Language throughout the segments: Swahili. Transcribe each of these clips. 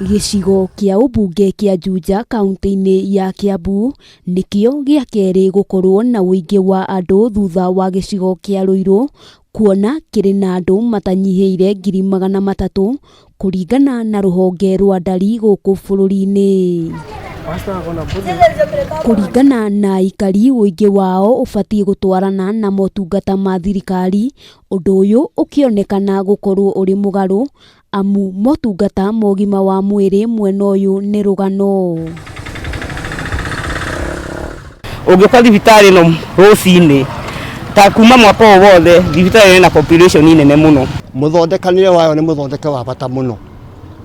Gĩcigo kĩa ũmbunge kĩa Juja kaunti-inĩ ya Kiambu nĩkĩo gĩa kerĩ gũkorwo na ũingĩ wa andũ thutha wa gĩcigo kĩa Ruiru, kuona kĩrĩ na andũ matanyihĩire 300,000 kũringana na rũhonge rwa ndari gũkũ bũrũri-inĩ. Kũringana na aikari, ũingĩ wao ũbatiĩ gũtwarana na motungata ma thirikari, ũndũ ũyũ ũkĩonekana gũkorwo ũrĩ mũgarũ amu motungata ma ũgima wa mwĩrĩ mwena ũyũ nĩ rũgano. Ũngĩũka thibitarĩ ĩno rũcinĩ ta kuma mwaka wothe thibitarĩ ĩna population nene mũno. Mũthondekanĩre wayo nĩ mũthondeke wa bata mũno.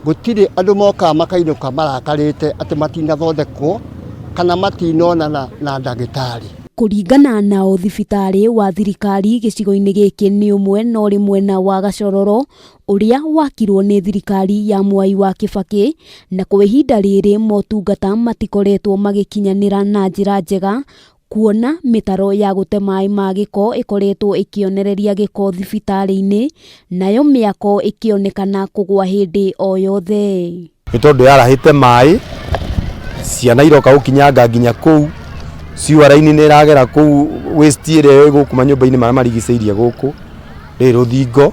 Gũtirĩ andũ moka makainũka marakarĩte atĩ matinathondekwo kana matinonana na ndagĩtarĩ. Kũringana nao, thibitarĩ wa thirikari gĩcigo-inĩ gĩkĩ nĩ ũmwe no rĩ mwena wa Gacororo ũrĩa wakirwo nĩ thirikari ya Mwai wa Kibaki, na kwa ihinda rĩrĩ motungata matikoretwo magĩkinyanĩra na njĩra njega, kuona mĩtaro ya gũte maĩ ma gĩko ĩkoretwo ĩkĩonereria gĩko thibitarĩ-inĩ, nayo mĩako ĩkĩonekana kũgwa hĩndĩ o yothe. Nĩ tondũ yarahĩte maĩ, ciana iroka gũkinyanga nginya kũu, ciũra-inĩ nĩ ĩragera kũu, waste ĩrĩa ĩgũkũ manyũmba-inĩ marĩa marigicĩirie gũkũ rĩ rũthingo,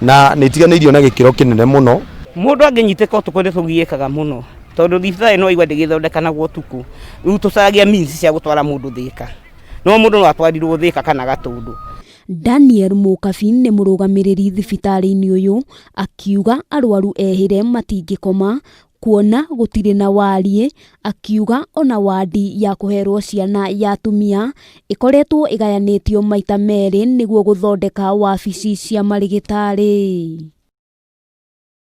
na nĩ itiganĩirio na gĩkĩro kĩnene mũno. Mũndũ angĩnyitĩka ũtukũ tũgiĩkaga mũno, tondũ thibitarĩ no igwa ndĩgĩthondekanagwo ũtukũ. Rĩu tũcaragia means cia gũtwara mũndũ Thĩka, no mũndũ no atwarirwo Thĩka kana Gatũndũ. Daniel Mũkabi nĩ mũrũgamĩrĩri thibitarĩ-inĩ ũyũ, akiuga arwaru ehĩre matingĩkoma kuona gũtirĩ na wariĩ, akiuga ona wadi ya kũherwo ciana ya atumia ĩkoretwo ĩgayanĩtio maita merĩ nĩguo gũthondeka wabici cia marĩgĩtarĩ.